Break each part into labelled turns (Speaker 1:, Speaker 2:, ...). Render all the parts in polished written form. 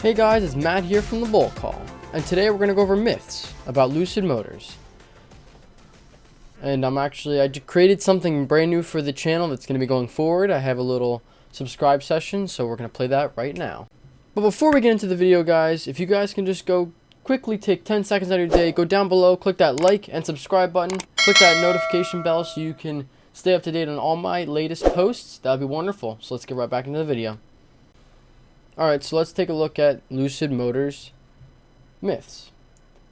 Speaker 1: Hey guys, it's Matt here from the Bull Call, and today we're going to go over myths about Lucid Motors. And I created something brand new for the channel that's going to be going forward. I have a little subscribe session, so we're going to play that right now. But before we get into the video, guys, if you guys can just go quickly take 10 seconds out of your day, go down below, click that like and subscribe button, click that notification bell so you can stay up to date on all my latest posts. That would be wonderful. So let's get right back into the video. Alright, so let's take a look at Lucid Motors myths.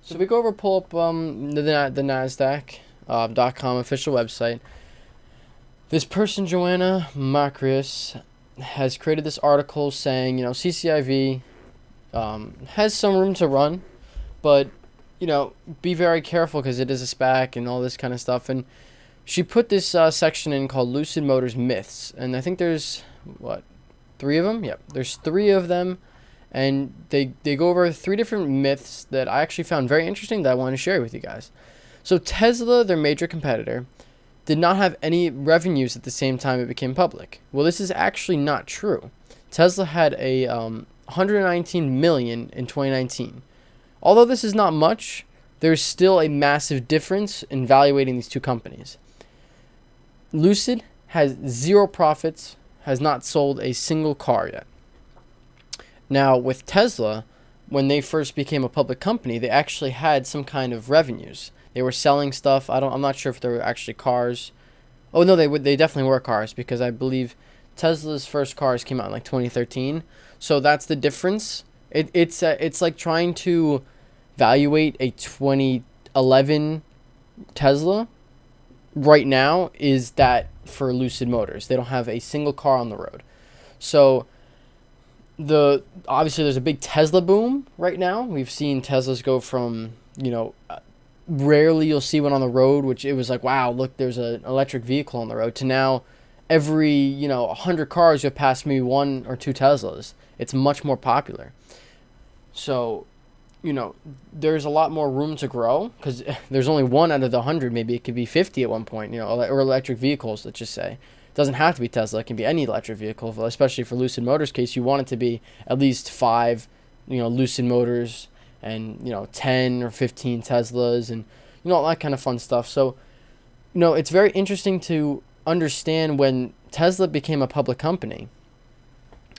Speaker 1: So we go over, pull up the NASDAQ.com official website. This person, Joanna Macrius, has created this article saying, CCIV has some room to run, but, be very careful because it is a SPAC and all this kind of stuff. And she put this section in called Lucid Motors Myths, and I think there's, 3 of them? Yep, there's 3 of them, and they go over 3 different myths that I actually found very interesting that I want to share with you guys. So Tesla, their major competitor, did not have any revenues at the same time it became public. Well, this is actually not true. Tesla had a 119 million in 2019. Although this is not much, there's still a massive difference in valuating these two companies. Lucid has 0 profits, has not sold a single car yet. Now, with Tesla, when they first became a public company, they actually had some kind of revenues. They were selling stuff. I'm not sure if they were actually cars. Oh no, they definitely were cars, because I believe Tesla's first cars came out in like 2013. So that's the difference. It's like trying to valuate a 2011 Tesla right now is that for Lucid Motors. They don't have a single car on the road. So obviously there's a big Tesla boom right now. We've seen Teslas go from, rarely you'll see one on the road, which it was like, wow, look, there's an electric vehicle on the road, to now every, 100 cars you'll pass maybe 1 or 2 Teslas. It's much more popular. So, there's a lot more room to grow, because there's only 1 out of the 100. Maybe it could be 50 at one point, or electric vehicles, let's just say. It doesn't have to be Tesla. It can be any electric vehicle, especially for Lucid Motors' case. You want it to be at least 5, Lucid Motors and, 10 or 15 Teslas and, all that kind of fun stuff. So, it's very interesting to understand when Tesla became a public company,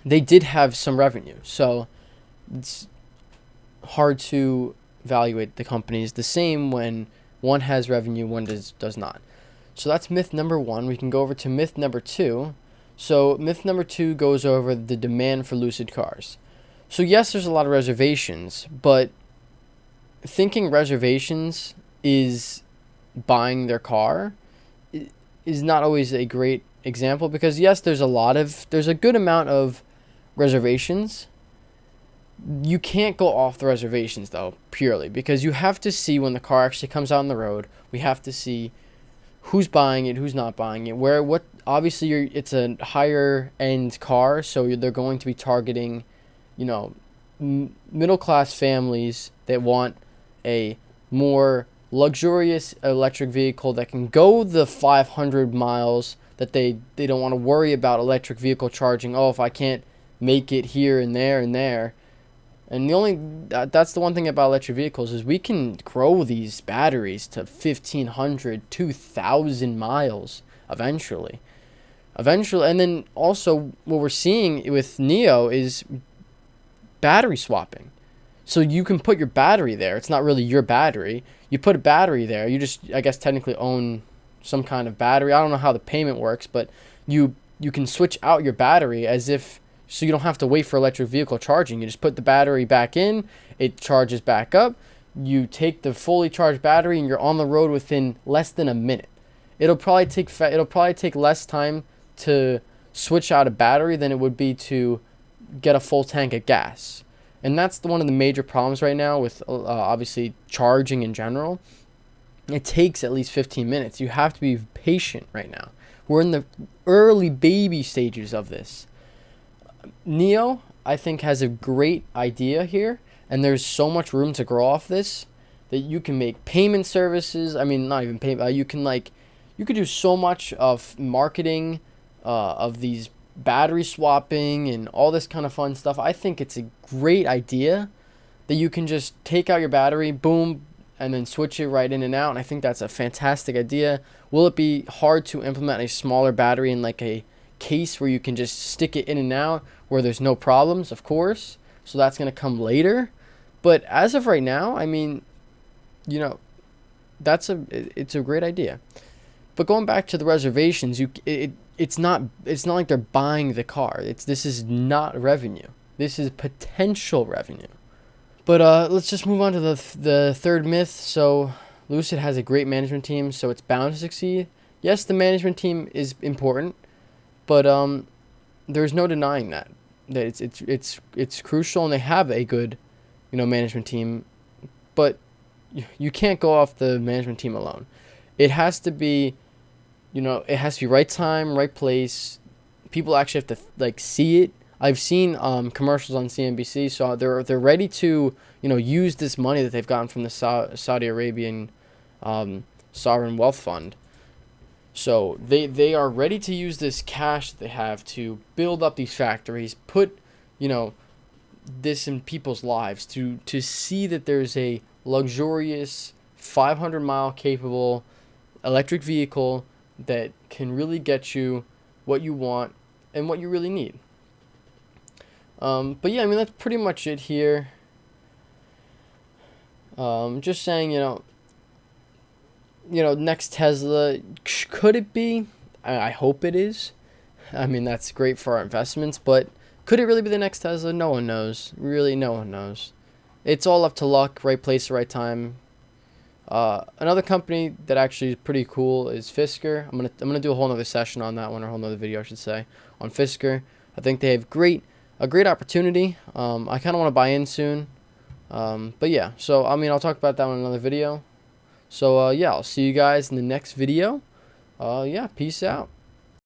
Speaker 1: they did have some revenue. So, it's hard to evaluate the companies the same when one has revenue, one does not. So that's myth number 1. We can go over to myth number 2. So myth number 2 goes over the demand for Lucid cars. So yes, there's a lot of reservations, but thinking reservations is buying their car is not always a great example, because yes, there's a good amount of reservations. You can't go off the reservations, though, purely, because you have to see when the car actually comes out on the road. We have to see who's buying it, who's not buying it, obviously it's a higher end car, so they're going to be targeting, middle class families that want a more luxurious electric vehicle that can go the 500 miles, that they don't want to worry about electric vehicle charging. Oh, if I can't make it here and there and there. And that's the one thing about electric vehicles, is we can grow these batteries to 1,500, 2,000 miles eventually. And then also what we're seeing with NIO is battery swapping. So you can put your battery there. It's not really your battery. You put a battery there. You just, I guess, technically own some kind of battery. I don't know how the payment works, but you can switch out your battery so you don't have to wait for electric vehicle charging. You just put the battery back in, it charges back up, you take the fully charged battery, and you're on the road within less than a minute. It'll probably take less time to switch out a battery than it would be to get a full tank of gas. And that's one of the major problems right now with obviously charging in general. It takes at least 15 minutes. You have to be patient right now. We're in the early baby stages of this. NIO, I think, has a great idea here, and there's so much room to grow off this that you can make payment services. I mean, not even payment. You could do so much of marketing of these battery swapping and all this kind of fun stuff. I think it's a great idea that you can just take out your battery, boom, and then switch it right in and out. And I think that's a fantastic idea. Will it be hard to implement a smaller battery in like a case where you can just stick it in and out where there's no problems? Of course. So that's going to come later. But as of right now, I mean, you know, it's a great idea. But going back to the reservations, it's not like they're buying the car. This is not revenue. This is potential revenue. But let's just move on to the third myth. So Lucid has a great management team, so it's bound to succeed. Yes, the management team is important, but there's no denying that it's crucial, and they have a good, management team. But you can't go off the management team alone. It has to be, it has to be right time, right place. People actually have to see it. I've seen commercials on CNBC, so they're ready to use this money that they've gotten from the Saudi Arabian sovereign wealth fund. So they are ready to use this cash that they have to build up these factories, put this in people's lives, to see that there's a luxurious 500-mile capable electric vehicle that can really get you what you want and what you really need. But yeah, I mean, that's pretty much it here. Just saying, next Tesla, could it be? I hope it is. I mean, that's great for our investments, but could it really be the next Tesla? No one knows. Really, no one knows. It's all up to luck, right place, right time. Another company that actually is pretty cool is Fisker. I'm gonna do a whole nother session on that one, or a whole nother video, I should say, on Fisker. I think they have a great opportunity. I kind of want to buy in soon. But yeah, so I mean, I'll talk about that one in another video. So yeah, I'll see you guys in the next video. Yeah, peace out.